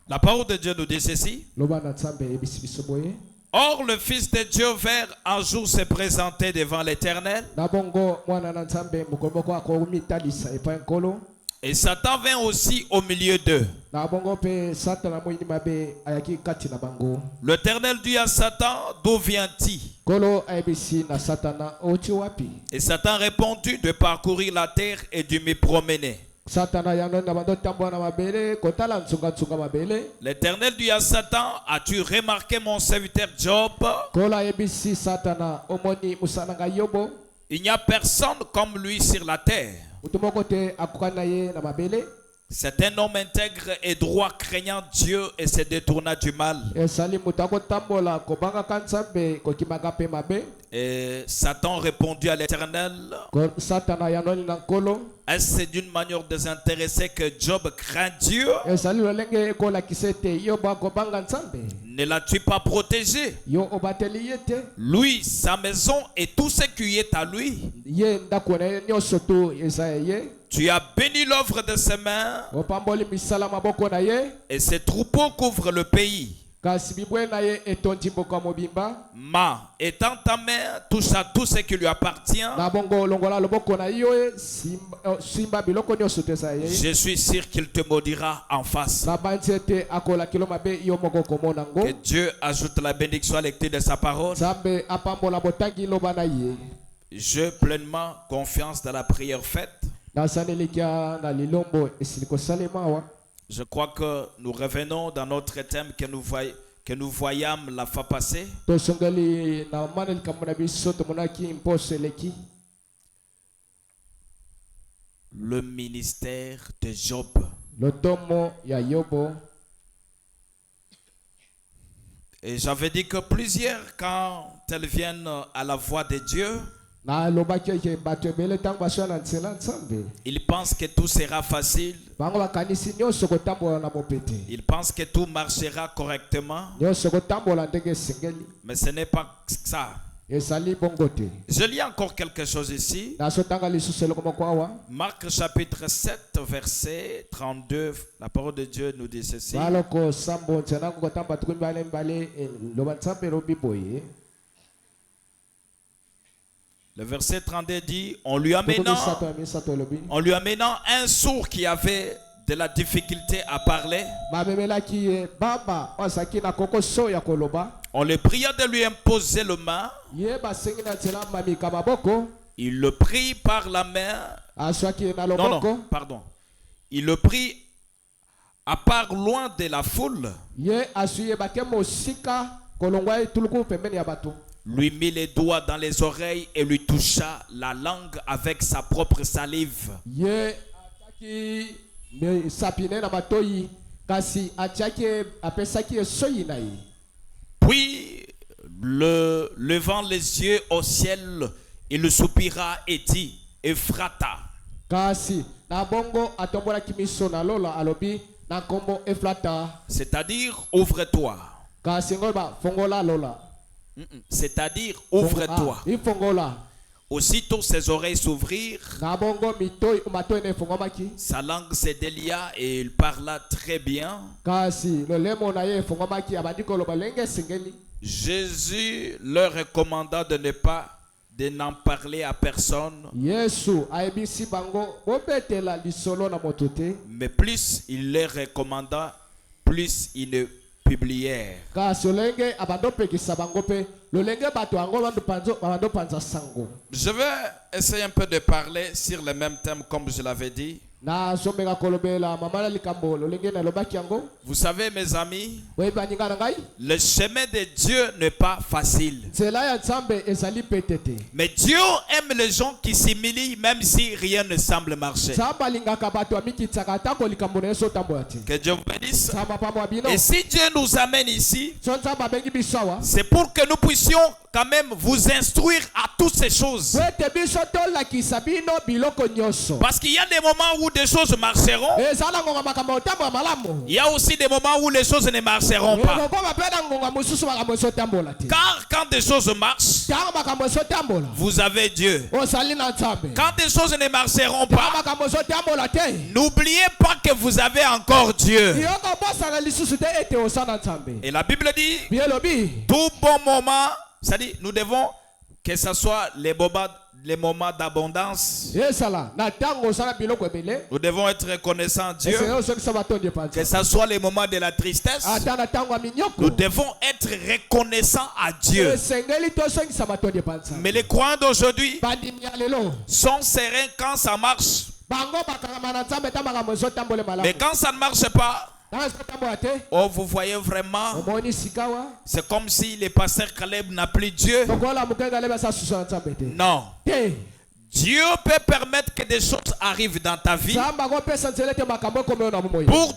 La parole de Dieu nous dit ceci. Or, le Fils de Dieu vint un jour se présenter devant l'Éternel. Et Satan vint aussi au milieu d'eux. L'Éternel dit à Satan, d'où viens-tu? Et Satan répondit, de parcourir la terre et de me promener. L'Éternel dit à Satan, as-tu remarqué mon serviteur Job? Il n'y a personne comme lui sur la terre. C'est un homme intègre et droit, craignant Dieu et se détournant du mal. Et Satan répondit à l'Éternel, est-ce d'une manière désintéressée que Job craint Dieu? Ne l'as-tu pas protégé? Lui, sa maison et tout ce qui est à lui. Tu as béni l'œuvre de ses mains et ses troupeaux couvrent le pays. Ma, étends ta main, touche à tout ce qui lui appartient. Je suis sûr qu'il te maudira en face. Que Dieu ajoute la bénédiction à la lecture de sa parole. J'ai pleinement confiance dans la prière faite. Je crois que nous revenons dans notre thème que nous voyâmes la fois passée. Le ministère de Job. Et j'avais dit que plusieurs, quand elles viennent à la voix de Dieu, ils pensent que tout sera facile. Ils pensent que tout marchera correctement. Mais ce n'est pas ça. Je lis encore quelque chose ici. Marc chapitre 7 verset 32. La parole de Dieu nous dit ceci. Le verset 32 dit, en lui amenant un sourd qui avait de la difficulté à parler, on le pria de lui imposer le main. Il le prit par la main. Non, pardon. Il le prit à part loin de la foule. Lui mit les doigts dans les oreilles et lui toucha la langue avec sa propre salive. Puis, levant les yeux au ciel, il soupira et dit, Ephrata. C'est-à-dire, ouvre-toi. C'est-à-dire, ouvre-toi. Aussitôt ses oreilles s'ouvrirent, sa langue se délia et il parla très bien. Jésus leur recommanda de n'en parler à personne. Mais plus il leur recommanda, plus ils ne publièrent. Je vais essayer un peu de parler sur le même thème comme je l'avais dit. Vous savez mes amis, le chemin de Dieu n'est pas facile. Mais Dieu aime les gens qui s'humilient même si rien ne semble marcher. Que Dieu vous bénisse. Et si Dieu nous amène ici, c'est pour que nous puissions quand même vous instruire à toutes ces choses. Parce qu'il y a des moments où des choses marcheront. Il y a aussi des moments où les choses ne marcheront pas. Car quand des choses marchent, vous avez Dieu. Quand des choses ne marcheront pas, n'oubliez pas que vous avez encore Dieu. Et la Bible dit, tout bon moment, c'est-à-dire nous devons, que ce soit les moments d'abondance, nous devons être reconnaissants à Dieu. Que ce soit les moments de la tristesse, nous devons être reconnaissants à Dieu. Mais les croyants d'aujourd'hui sont sereins quand ça marche. Mais quand ça ne marche pas, oh, vous voyez vraiment, c'est comme si le pasteur Caleb n'a plus Dieu. Non. Dieu peut permettre que des choses arrivent dans ta vie pour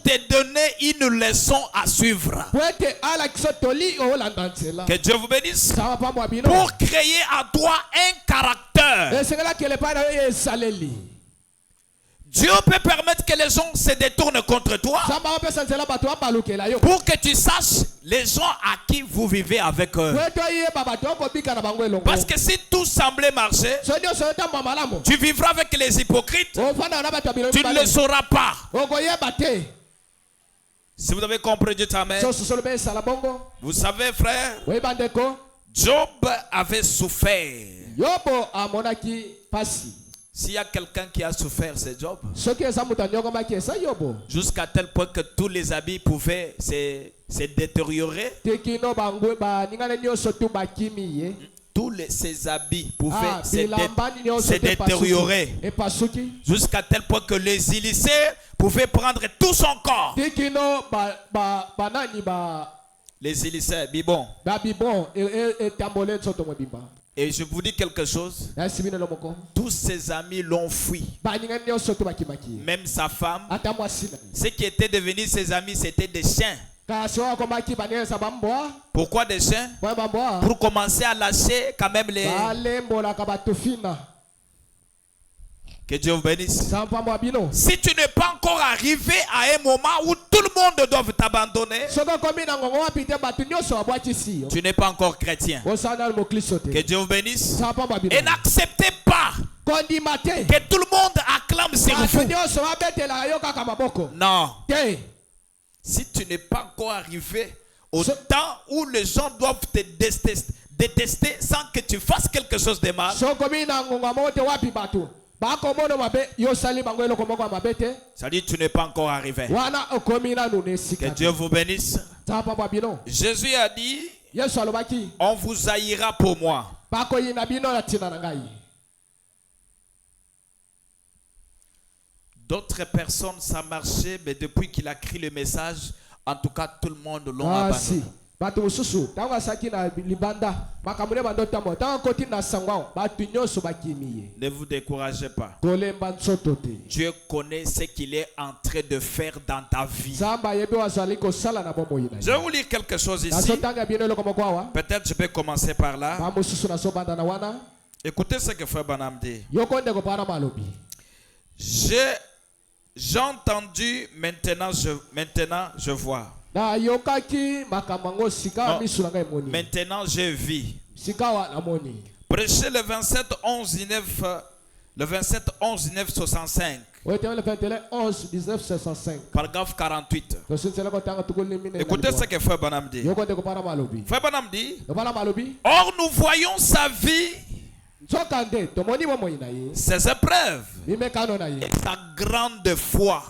te donner une leçon à suivre. Que Dieu vous bénisse. Pour créer à toi un caractère. Dieu peut permettre que les gens se détournent contre toi pour que tu saches les gens à qui vous vivez avec eux. Parce que si tout semblait marcher, tu vivras avec les hypocrites, tu ne le sauras pas. Si vous avez compris, dites amen. Vous savez, frère, Job avait souffert. S'il y a quelqu'un qui a souffert, c'est Job. Jusqu'à tel point que tous les habits pouvaient se détériorer. Tous ses habits pouvaient se détériorer. Jusqu'à tel point que les illicés pouvaient prendre tout son corps. Les illicés, bibon. Et je vous dis quelque chose. Tous ses amis l'ont fui. Même sa femme. Ceux qui étaient devenus ses amis, c'était des chiens. Pourquoi des chiens? Pour commencer à lâcher quand même les... Que Dieu vous bénisse. Si tu n'es pas encore arrivé à un moment où tout le monde doit t'abandonner, tu n'es pas encore chrétien. Que Dieu vous bénisse. Et n'acceptez pas que tout le monde acclame sur vous. Non. Si tu n'es pas encore arrivé au temps où les gens doivent te détester sans que tu fasses quelque chose de mal, ça dit tu n'es pas encore arrivé. Que Dieu vous bénisse. Jésus a dit, on vous haïra pour moi. D'autres personnes, ça marchait, mais depuis qu'il a écrit le message, en tout cas, tout le monde l'a abandonné. Ne vous découragez pas. Dieu connaît ce qu'il est en train de faire dans ta vie. Je vais vous lire quelque chose ici. Peut-être je peux commencer par là. Écoutez ce que Frère Branham dit. J'ai entendu, maintenant je vois. Non, maintenant je vis. Prêchez le 27-11-9-65. Paragraphe 48. Écoutez ce que Frère Branham dit. Frère Branham dit, or nous voyons sa vie, ses épreuves et sa grande foi,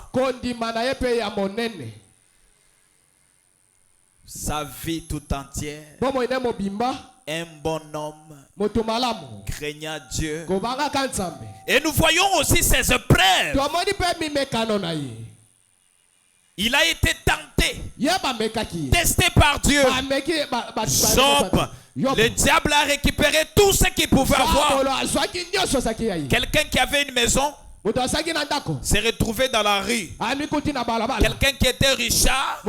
sa vie tout entière, un bon homme craignant Dieu. Et nous voyons aussi ses épreuves. Il a été tenté, testé par Dieu. Job, le diable a récupéré tout ce qu'il pouvait avoir. Quelqu'un qui avait une maison s'est retrouvé dans la rue. Quelqu'un qui était richard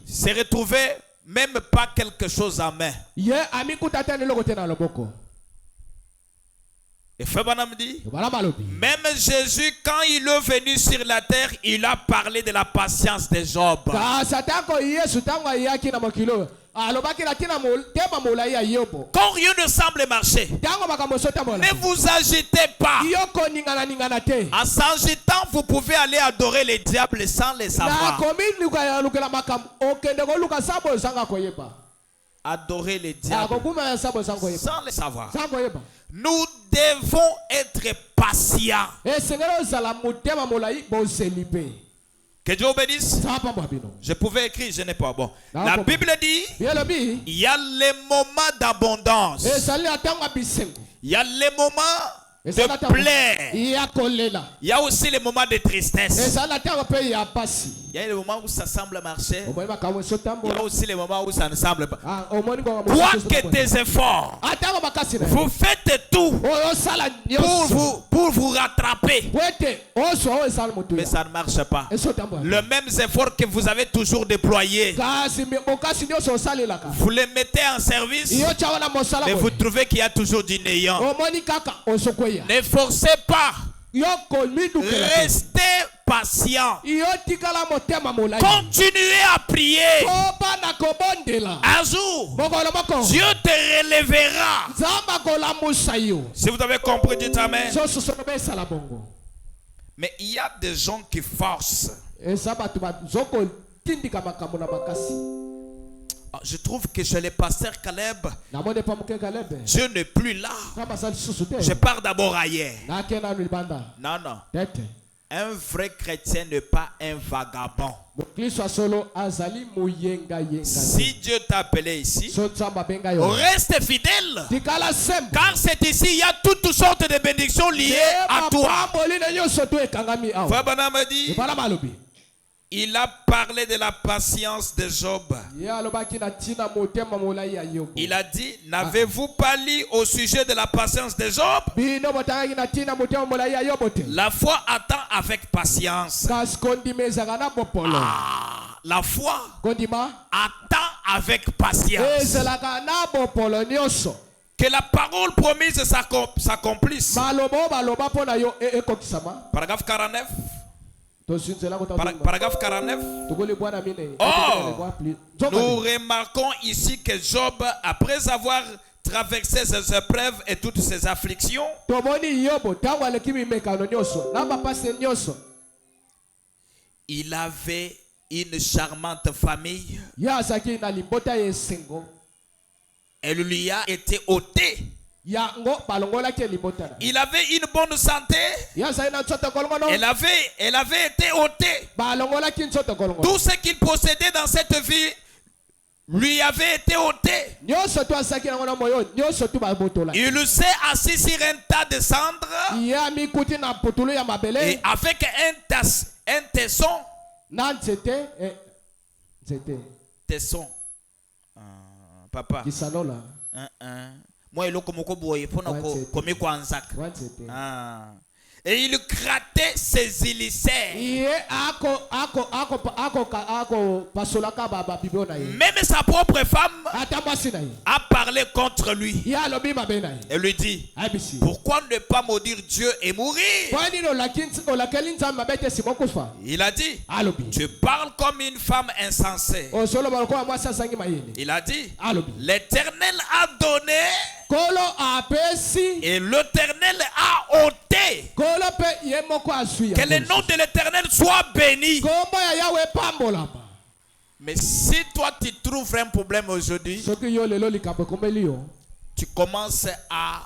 s'est retrouvé même pas quelque chose en main. Et Frère Branham dit, même Jésus, quand il est venu sur la terre, il a parlé de la patience de Job. Quand rien ne semble marcher, ne vous agitez pas. En s'agitant, vous pouvez aller adorer les diables sans les savoir. Adorer les diables sans les savoir. Nous devons être patients. Que Dieu vous bénisse. Je pouvais écrire, je n'ai pas. Bon. La Bible dit, il y a les moments d'abondance. Il y a les moments de plaie. Il y a aussi les moments de tristesse. Il y a les moments où ça semble marcher. Il y a aussi les moments où ça ne semble pas. Quoi que tes efforts, vous faites tout pour vous rattraper. Mais ça ne marche pas. Le même effort que vous avez toujours déployé, vous les mettez en service, mais vous trouvez qu'il y a toujours du néant. Ne forcez pas. Restez patient. Continuez à prier. Un jour, Dieu te relèvera. Si vous avez compris, dites amen. Mais il y a des gens qui forcent. Je trouve que chez les pasteurs Caleb, Dieu n'est plus là. Je pars d'abord ailleurs. Non, non. Un vrai chrétien n'est pas un vagabond. Si Dieu t'a appelé ici, reste fidèle. Car c'est ici, il y a toutes sortes de bénédictions liées à toi. Frère Branham me dit, il a parlé de la patience de Job. Il a dit, n'avez-vous pas lu au sujet de la patience de Job? La foi attend avec patience. La foi attend avec patience que la parole promise s'accomplisse. Paragraphe 49. Paragraphe 49. Or, nous remarquons ici que Job, après avoir traversé ses épreuves et toutes ses afflictions, il avait une charmante famille. Elle lui a été ôtée. Il avait une bonne santé. Elle avait été ôtée. Tout ce qu'il possédait dans cette vie lui avait été ôté. Il s'est assis sur un tas de cendres et avec un tesson. Papa. Moi, et il grattait ses hélicères. Même sa propre femme a parlé contre lui. Elle lui dit, pourquoi ne pas maudire Dieu et mourir? Il a dit, tu parles comme une femme insensée. Il a dit, l'Éternel a donné et l'Éternel a ôté. Que le nom de l'Éternel soit béni. Mais si toi tu trouves un problème aujourd'hui, tu commences à...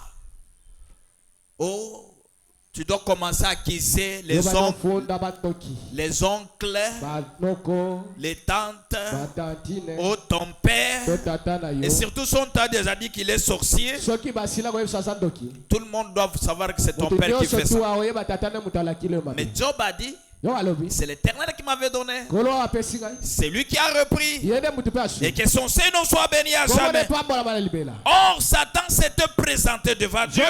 tu dois commencer à acquiser les oncles, les tantes, ton père, et surtout son tas déjà dit qu'il est sorcier. Tout le monde doit savoir que c'est ton père qui fait ça. Mais Job a dit, c'est l'Éternel qui m'avait donné. C'est lui qui a repris. Et que son Seigneur soit béni à jamais. Or, Satan s'était présenté devant Dieu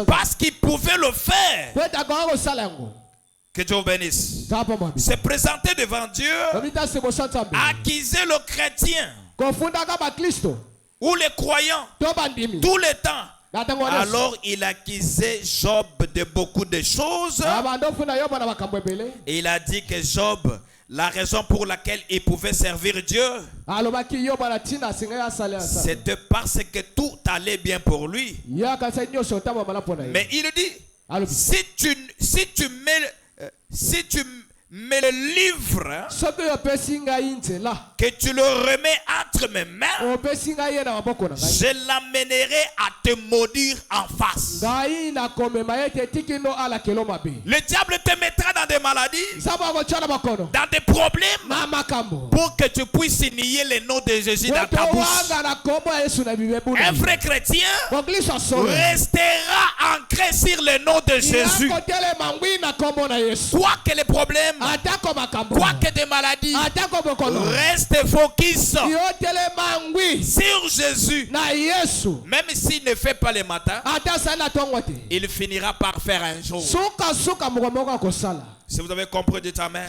parce qu'il pouvait le faire. Que Dieu vous bénisse. Se présenter devant Dieu, accuser le chrétien ou les croyants tout le temps. Alors il accusait Job de beaucoup de choses. Et il a dit que Job, la raison pour laquelle il pouvait servir Dieu, c'était parce que tout allait bien pour lui. Mais il dit, si tu mets le livre, que tu le remets entre mes mains, je l'amènerai à te maudire en face. Le diable te mettra dans des maladies, dans des problèmes, pour que tu puisses nier le nom de Jésus dans ta bouche. Un vrai chrétien restera ancré sur le nom de Jésus. Quoi que les problèmes, quoi que des maladies, reste focus sur Jésus. Même s'il ne fait pas le matin, il finira par faire un jour. Si vous avez compris, dites amen.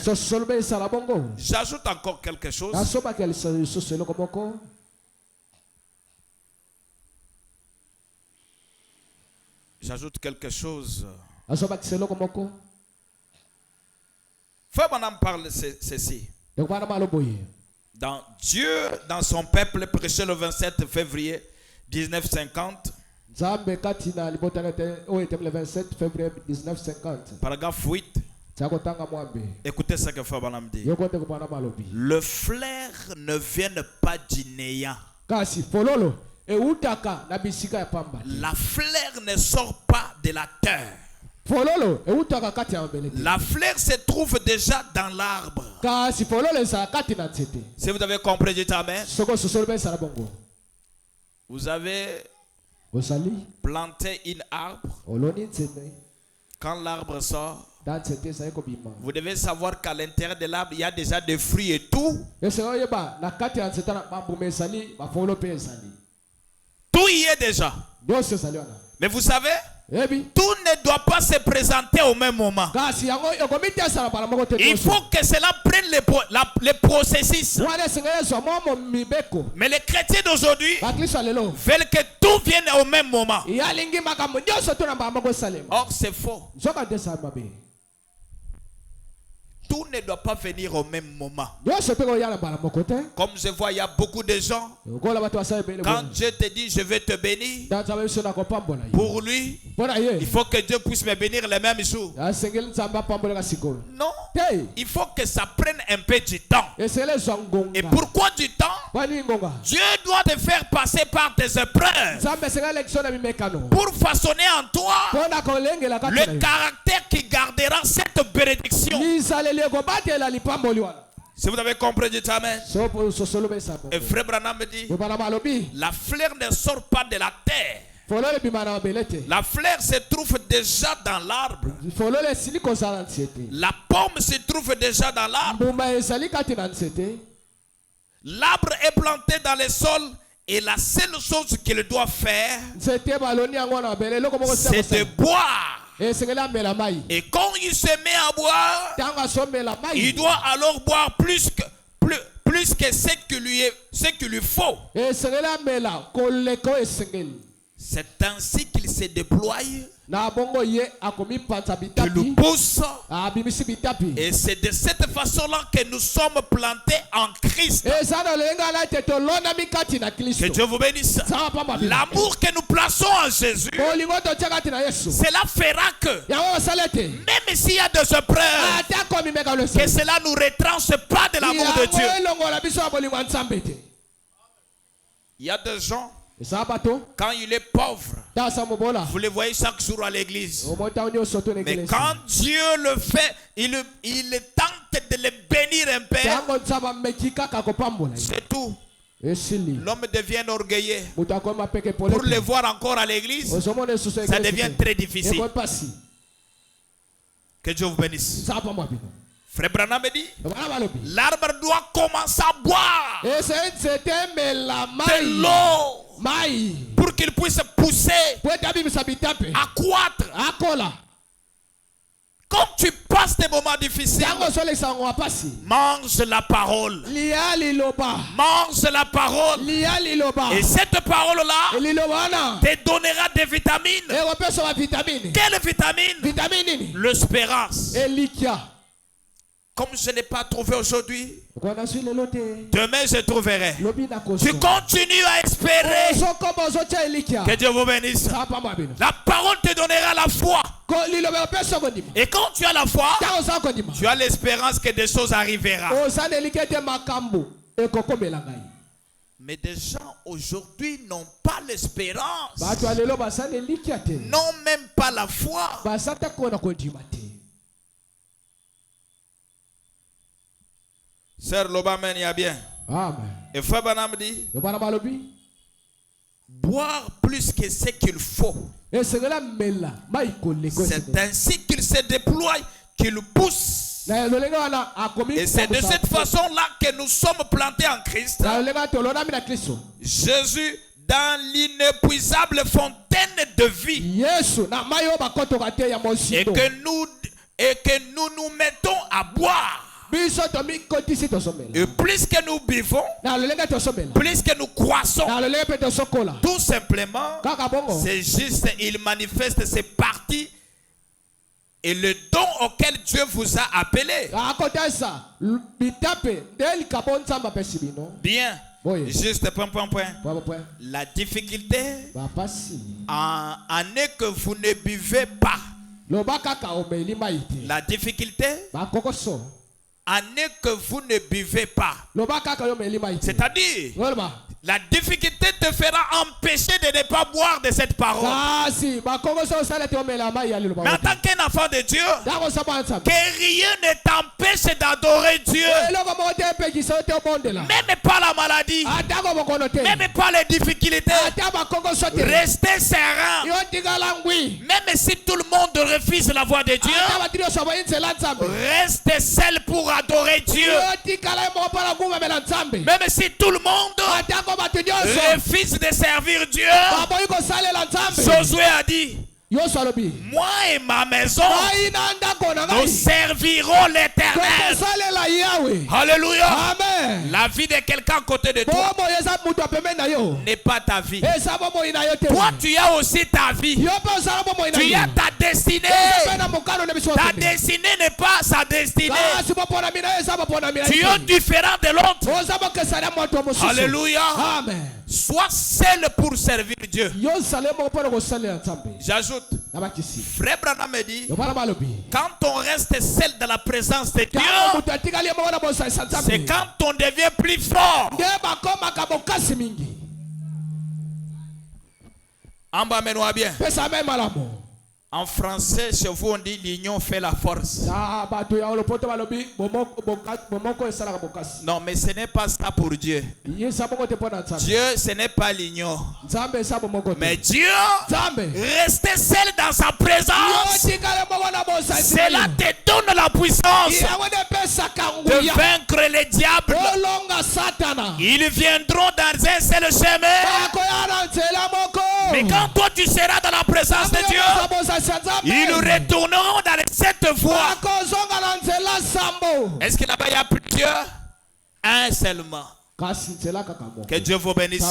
J'ajoute encore quelque chose. J'ajoute quelque chose. Frère Branham parle ceci. Dans Dieu, dans son peuple, prêché le 27 février 1950. Paragraphe 8. Écoutez ce que Frère Branham dit. Le flair ne vient pas du néant. La fleur ne sort pas de la terre. La fleur se trouve déjà dans l'arbre. Si vous avez compris, dites amen. Vous avez planté une arbre. Quand l'arbre sort, vous devez savoir qu'à l'intérieur de l'arbre, il y a déjà des fruits et tout. Tout y est déjà. Mais vous savez, tout ne doit pas se présenter au même moment. Il faut que cela prenne les processus. Mais les chrétiens d'aujourd'hui veulent que tout vienne au même moment. Or, c'est faux. Tout ne doit pas venir au même moment. Comme je vois, il y a beaucoup de gens. Quand Dieu te dit, je vais te bénir, pour lui, il faut que Dieu puisse me bénir le même jour. Non, il faut que ça prenne un peu du temps. Et pourquoi du temps? Dieu doit te faire passer par des épreuves pour façonner en toi le caractère qui gardera cette bénédiction. Si vous avez compris, dites amen. Et Frère Branham me dit, la fleur ne sort pas de la terre. La fleur se trouve déjà dans l'arbre. La pomme se trouve déjà dans l'arbre. L'arbre est planté dans le sol. Et la seule chose qu'il doit faire, c'est de boire. Et quand il se met à boire, il doit alors boire plus que ce qu'il lui faut. C'est ainsi qu'il se déploie, qu'il nous pousse. Et c'est de cette façon-là que nous sommes plantés en Christ. Que Dieu vous bénisse. L'amour que nous plaçons en Jésus, cela fera que, même s'il y a des épreuves, que cela ne nous retranche pas de l'amour de Dieu. Il y a des gens, quand il est pauvre, vous le voyez chaque jour à l'église. Mais quand Dieu le fait, il tente de le bénir un peu. C'est tout. L'homme devient orgueilleux. Pour le voir encore à l'église, ça devient très difficile. Que Dieu vous bénisse. Frère Branham me dit, l'arbre doit commencer à boire de l'eau pour qu'il puisse pousser, accroître. Quand tu passes des moments difficiles, mange la parole. Mange la parole. Et cette parole-là te donnera des vitamines. Quelle vitamine? L'espérance. Comme je n'ai pas trouvé aujourd'hui, demain je trouverai. Tu continues à espérer. Que Dieu vous bénisse. La parole te donnera la foi. Et quand tu as la foi, tu as l'espérance que des choses arriveront. Mais des gens aujourd'hui n'ont pas l'espérance. N'ont même pas la foi. Sœur Lobamen, il y a bien. Amen. Et Frère Branham dit, boire plus que ce qu'il faut. C'est ainsi qu'il se déploie, qu'il pousse. Et c'est de cette façon-là que nous sommes plantés en Christ. Jésus, dans l'inépuisable fontaine de vie. Et que nous nous mettons à boire. Et plus que nous buvons, plus que nous croissons, tout simplement, c'est juste, il manifeste ses parties et le don auquel Dieu vous a appelé. Bien. Juste point. La difficulté en est que vous ne buvez pas. La difficulté en est que vous ne buvez pas. C'est-à-dire, la difficulté te fera empêcher de ne pas boire de cette parole. Mais en tant qu'un enfant de Dieu, que rien ne t'empêche d'adorer Dieu. Même pas la maladie, même pas les difficultés. Restez serein. Même si tout le monde refuse la voix de Dieu, restez seul pour adorer Dieu. Même si tout le monde refuse de servir Dieu, Josué a dit, moi et ma maison, nous servirons l'Éternel. Alléluia. Amen. La vie de quelqu'un à côté de toi n'est pas ta vie. Toi, tu as aussi ta vie. Tu as ta destinée. Ta destinée n'est pas sa destinée. Tu es différent de l'autre. Alléluia. Amen. Sois seul pour servir Dieu. J'ajoute, Frère Branham me dit, quand on reste seul dans la présence de Dieu, c'est quand on devient plus fort. Emmenez-moi bien. En français, chez vous, on dit l'union fait la force. Non, mais ce n'est pas ça pour Dieu. Dieu, ce n'est pas l'union. Mais Dieu, rester seul dans sa présence, cela te donne la puissance de vaincre les diables. Ils viendront dans un seul chemin. Mais quand toi tu seras dans la présence de Dieu, ils retourneront dans les 7 voies. Est-ce qu'il y a plusieurs? Un seulement. Que Dieu vous bénisse.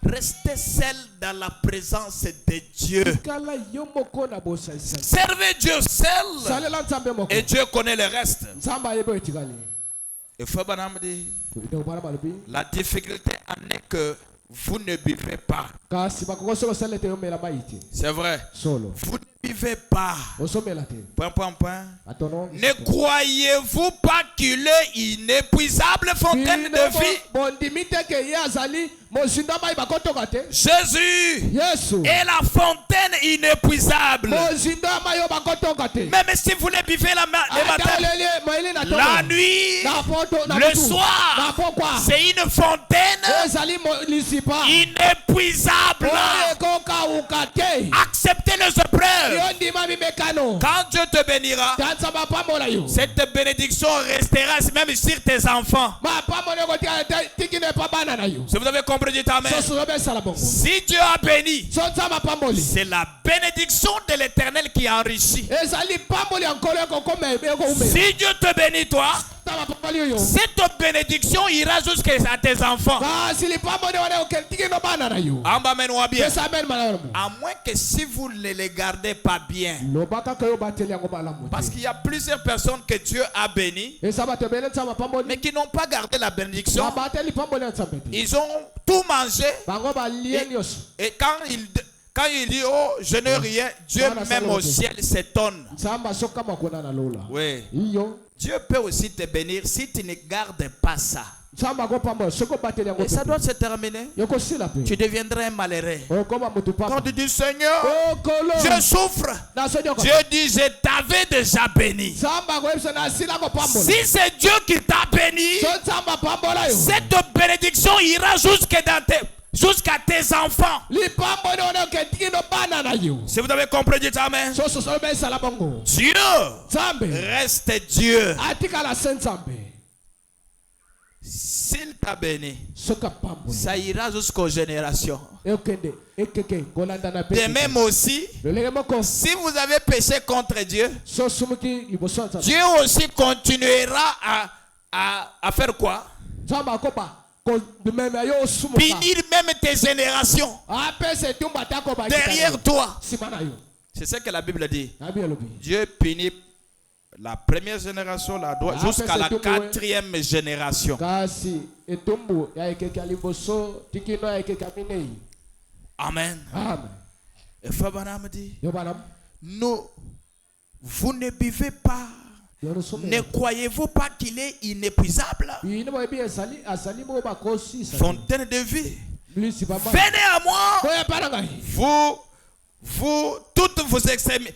Restez seul dans la présence de Dieu. Servez Dieu seul. Et Dieu connaît le reste. Et Frère Branham dit, la difficulté en est que vous ne buvez pas. C'est vrai. Vous ne buvez pas. Point. Ne croyez-vous pas qu'il est inépuisable fontaine de vie? Jésus est la fontaine inépuisable. Même si vous le buvez le matin, la nuit, le soir, C'est une fontaine inépuisable. Acceptez les épreuves. Quand Dieu te bénira, cette bénédiction restera même sur tes enfants. Si vous avez compris, dites amen. Si Dieu a béni, c'est la bénédiction de l'Éternel qui enrichit. Si Dieu te bénit, toi, cette bénédiction ira jusqu'à tes enfants. À moins que si vous ne les gardez pas bien. Parce qu'il y a plusieurs personnes que Dieu a bénies, mais qui n'ont pas gardé la bénédiction. Ils ont tout mangé. Et quand il dit, oh, je n'ai rien, Dieu même au ciel s'étonne. Oui. Dieu peut aussi te bénir si tu ne gardes pas ça. Et ça doit se terminer. Tu deviendras un malheureux. Quand tu dis, Seigneur, je souffre, Dieu dit, je t'avais déjà béni. Si c'est Dieu qui t'a béni, cette bénédiction ira jusqu'à tes enfants. Si vous avez compris, dites amen. Dieu reste Dieu. S'il t'a béni, ça ira jusqu'aux générations. De même aussi, si vous avez péché contre Dieu, Dieu aussi continuera à faire quoi? Punir même tes générations derrière toi. C'est ce que la Bible dit. Dieu punit la première génération jusqu'à la quatrième génération. Amen. Et Fabanam dit, vous ne buvez pas. Ne croyez-vous pas qu'il est inépuisable? Fontaine de vie. Venez à moi. Vous toutes vos extrémités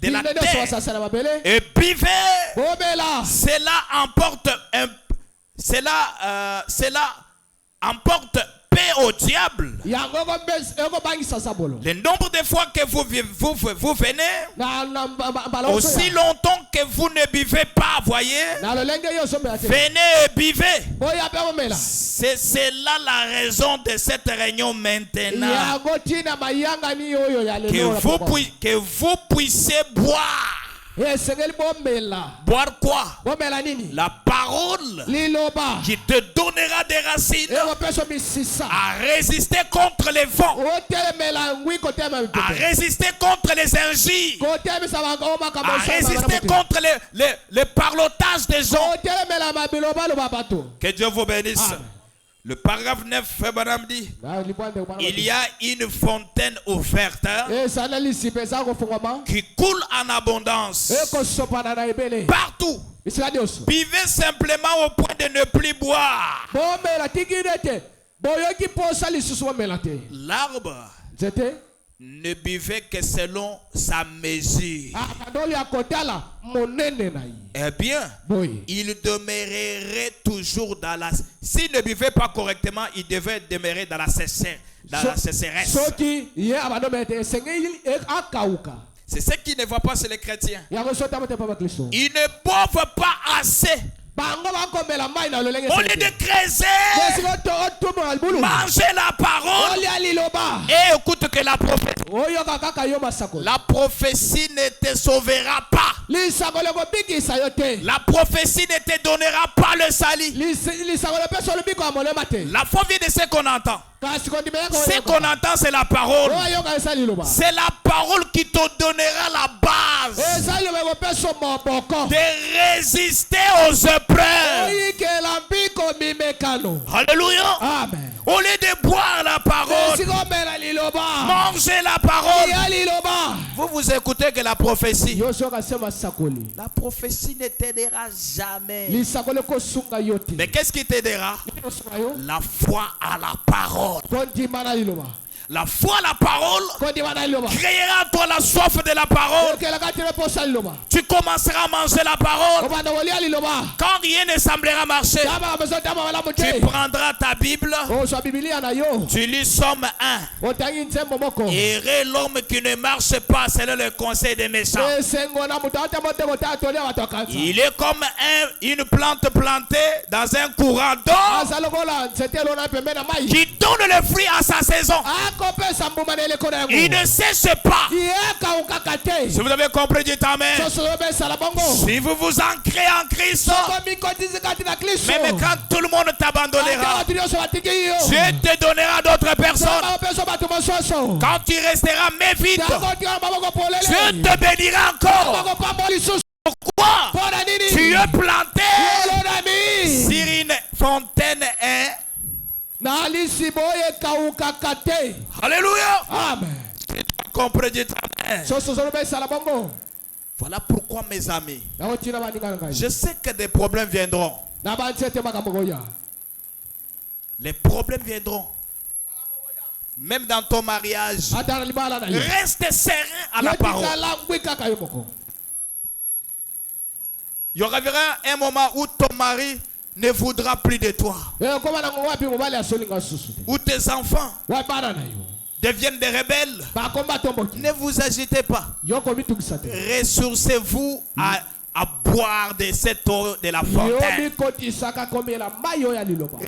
de la terre, et buvez. Cela emporte paix au diable. Le nombre de fois que vous venez, aussi longtemps que vous ne buvez pas, voyez, venez et buvez. C'est là la raison de cette réunion maintenant. Que vous puissiez boire. Boire quoi? La parole qui te donnera des racines à résister contre les vents, à résister contre les injures, à résister contre les parlotages des gens. Que Dieu vous bénisse. Le paragraphe 9, Madame dit, il y a une fontaine ouverte qui coule en abondance partout. Buvez simplement au point de ne plus boire. L'arbre ne buvait que selon sa mesure. Eh bien, il demeurerait toujours dans la... S'il ne buvait pas correctement, il devait demeurer dans la sécheresse. C'est ce qui ne va pas chez les chrétiens. Ils ne boivent pas assez. Au lieu de creuser, manger la parole et écoute que la prophétie ne te sauvera pas. La prophétie ne te donnera pas le salut. La foi vient de ce qu'on entend. Ce qu'on entend, c'est la parole. C'est la parole qui te donnera la base de résister aux épreuves. Alléluia. Amen. Au lieu de boire la parole, manger la parole. Vous écoutez que la prophétie ne t'aidera jamais. Mais qu'est-ce qui t'aidera? La foi à la parole. la foi, la parole, créera en toi la soif de la parole. Tu commenceras à manger la parole. Quand rien ne semblera marcher, tu prendras ta Bible. Tu lis Somme 1. Heureux l'homme qui ne marche pas selon le conseil des méchants. Il est comme une plante plantée dans un courant d'eau qui donne le fruit à sa saison. Il ne cesse pas. Si vous avez compris, dites amen. Si vous vous ancrez en Christ, même quand tout le monde t'abandonnera, Dieu te donnera d'autres personnes. Quand tu resteras méfiant, Dieu te bénira encore. Pourquoi? Tu es planté sur une fontaine. Alléluia. Amen. Voilà pourquoi, mes amis, je sais que des problèmes viendront. Les problèmes viendront. Même dans ton mariage, reste serein à la parole. Il y aura un moment où ton mari ne voudra plus de toi. Où tes enfants deviennent des rebelles. Ne vous agitez pas. Ressourcez-vous à boire de cette eau de la fontaine.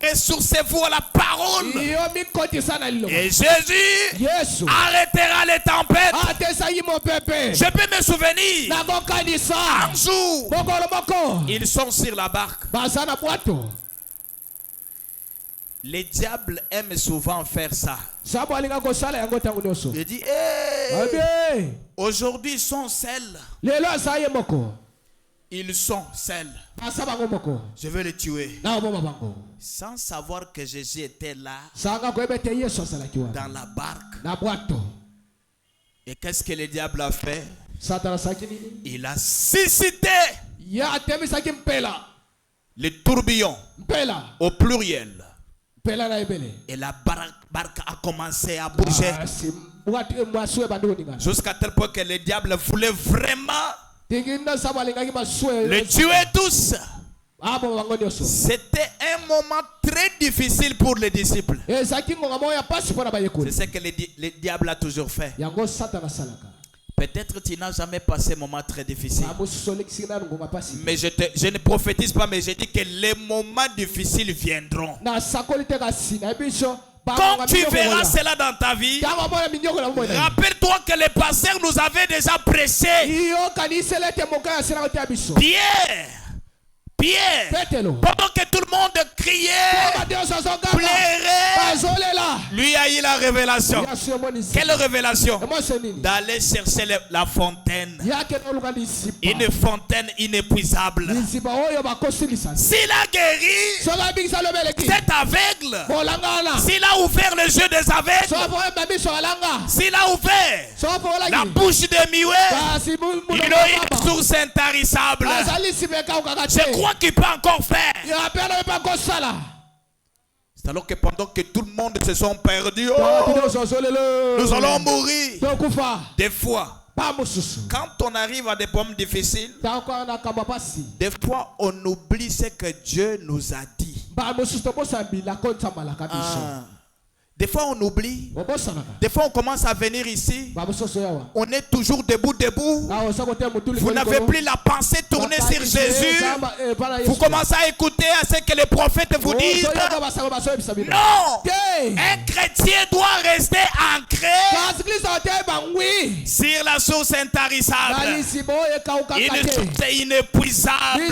Ressourcez-vous à la parole. Et Jésus arrêtera les tempêtes. Je peux me souvenir, un jour, ils sont sur la barque. Les diables aiment souvent faire ça. Il dit, hey, aujourd'hui ils sont seuls. Ils sont seuls. Je vais les tuer. Sans savoir que Jésus était là dans la barque. Et qu'est-ce que le diable a fait? Il a suscité le tourbillon au pluriel. Et la barque a commencé à bouger. Jusqu'à tel point que le diable voulait vraiment les tuer tous. C'était un moment très difficile pour les disciples. C'est ce que le diable a toujours fait. Peut-être tu n'as jamais passé un moment très difficile. Mais je ne prophétise pas, mais je dis que les moments difficiles viendront. Quand tu verras cela dans ta vie, rappelle-toi que les pasteurs nous avaient déjà pressés. Pierre, pendant que tout le monde criait, pleurait, lui a eu la révélation. Quelle révélation? D'aller chercher la fontaine. Une fontaine inépuisable. S'il a guéri cet aveugle, s'il a ouvert les yeux des aveugles, s'il a ouvert la bouche des muets, il a une source intarissable. Je crois qu'il peut encore faire. C'est alors que pendant que tout le monde se sont perdus, nous allons mourir. Des fois, quand on arrive à des problèmes difficiles, des fois on oublie ce que Dieu nous a dit. Des fois on oublie. Des fois on commence à venir ici. On est toujours debout. Vous n'avez plus la pensée tournée sur Jésus. Vous commencez à écouter à ce que les prophètes vous disent. Non. Un chrétien doit rester ancré sur la source intarissable. Une source inépuisable.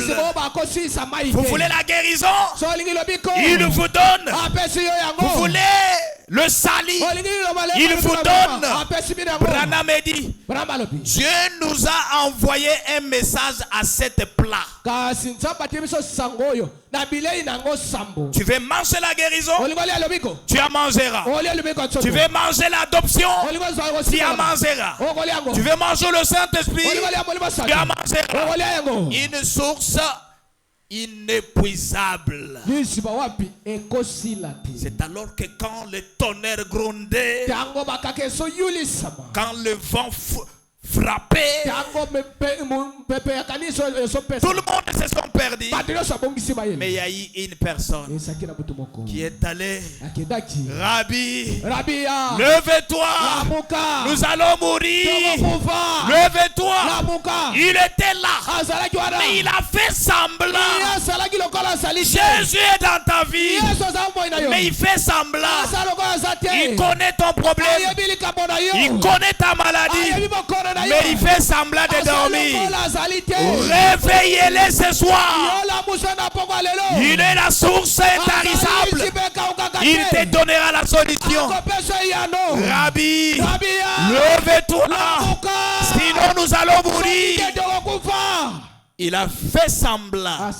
Vous voulez la guérison? Il vous donne. Vous voulez le salut, il vous donne. Branham dit, Dieu nous a envoyé un message à cette plat. Tu veux manger la guérison, tu en mangeras. Tu veux manger l'adoption, tu en mangeras. Tu veux manger le Saint-Esprit, tu en mangeras. Une source inépuisable. C'est alors que quand le tonnerre grondait, quand le vent frappait, tout le monde se sont perdus. Mais il y a eu une personne qui est allée. Rabbi, levez-toi, nous allons mourir. Levez-toi. Il était là, mais il a fait semblant. Jésus est dans ta vie, mais il fait semblant. Il connaît ton problème, il connaît ta maladie, mais il fait semblant de dormir. Réveillez-les ce soir. Il est la source intarissable. Il te donnera la solution. Rabbi, levez-toi, sinon nous allons mourir. Il a fait semblant.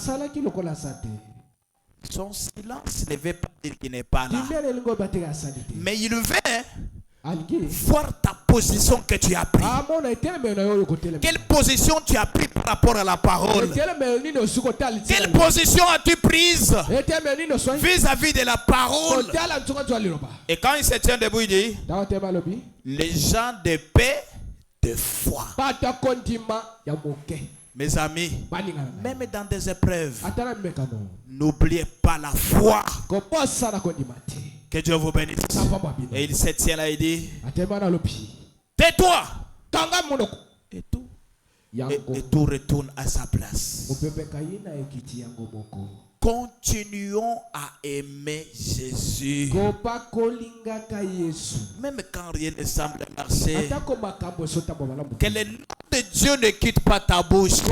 Son silence ne veut pas dire qu'il n'est pas là, mais il veut voir ta position que tu as pris. Quelle position tu as pris par rapport à la parole? Quelle position as-tu prise vis-à-vis de la parole? Et quand il se tient debout, il dit: les gens de paix, de foi. Mes amis, même dans des épreuves, n'oubliez pas la foi. Que Dieu vous bénisse. Et il se tient là et dit: tais-toi. Et tout retourne à sa place. Continuons à aimer Jésus. Même quand rien ne semble marcher, que le nom de Dieu ne quitte pas ta bouche.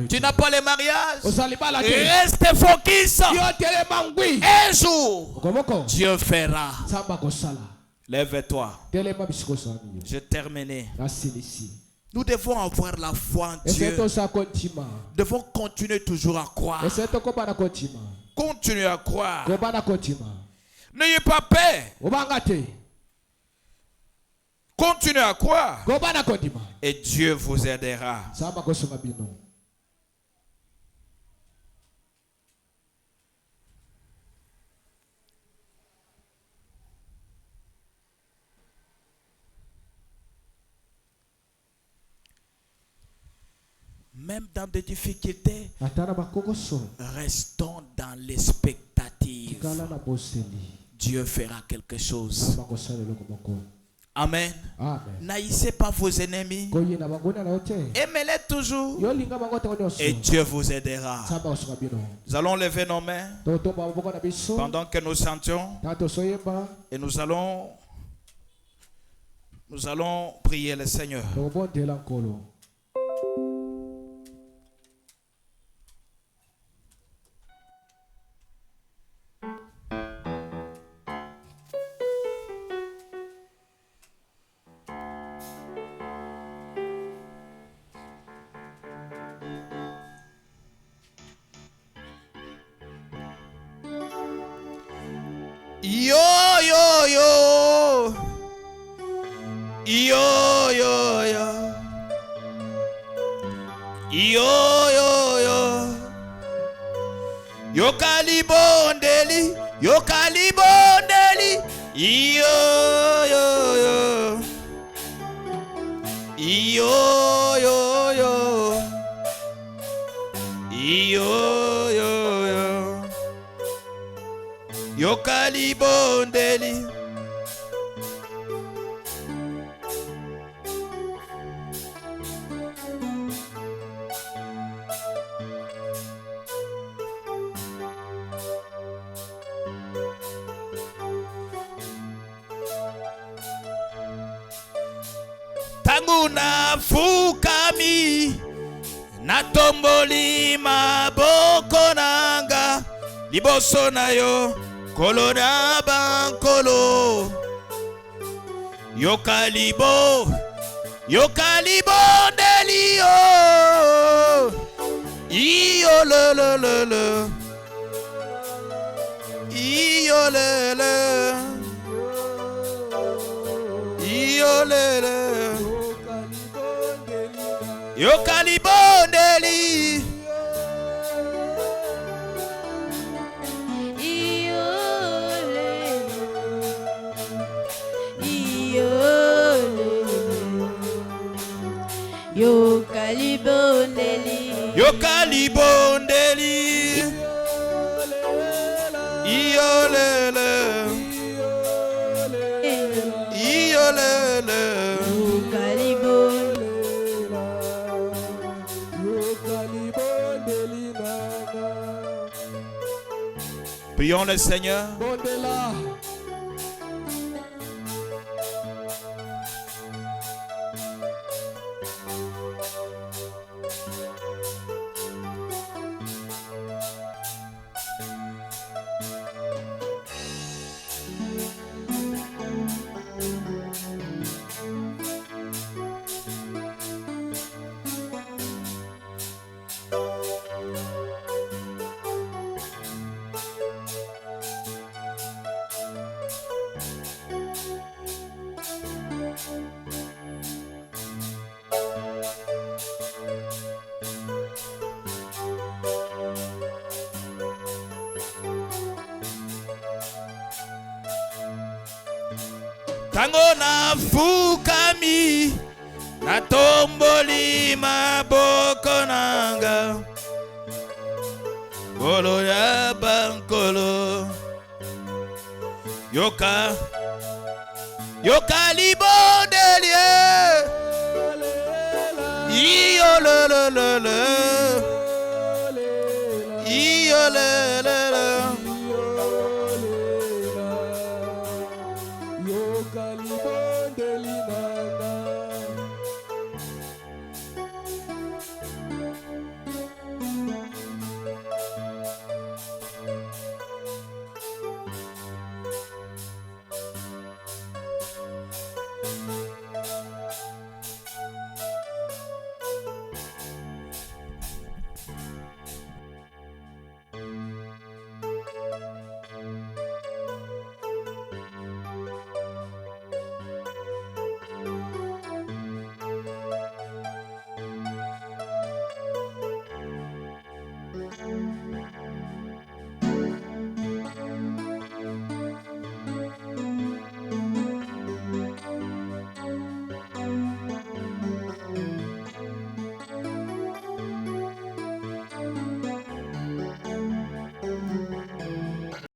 Tu n'as pas le mariage, reste focus. Un jour, Dieu fera. Lève-toi. Je termine. Nous devons avoir la foi en Dieu. Nous devons continuer toujours à croire. Continuez à croire. N'ayez pas peur. Continuez à croire. Et Dieu vous aidera. Même dans des difficultés, restons dans l'expectative. Dieu fera quelque chose. Amen. N'haïssez pas vos ennemis. Aimez-les toujours. Et Dieu vous aidera. Nous allons lever nos mains pendant que nous chantions. Et nous allons prier le Seigneur. Yo yo yo, yo yo yo, yo yo yo, yo kalibondeli, yo kalibondeli, yo yo yo, yo yo yo, yo yo yo, yo kalibondeli. Tangu na fukami natomboli maboko nanga liboso na yo kolo na bankolo yo kalibo ndeli yo iyo le le le le iyo le le iyo le le yo kalibondeli Yokalibondeli. Iolele. Iolele. Prions le Seigneur. Tango na fukami na tomboli maboko nanga kolo ya bankolo yoka libodelie iyo lele iyo lele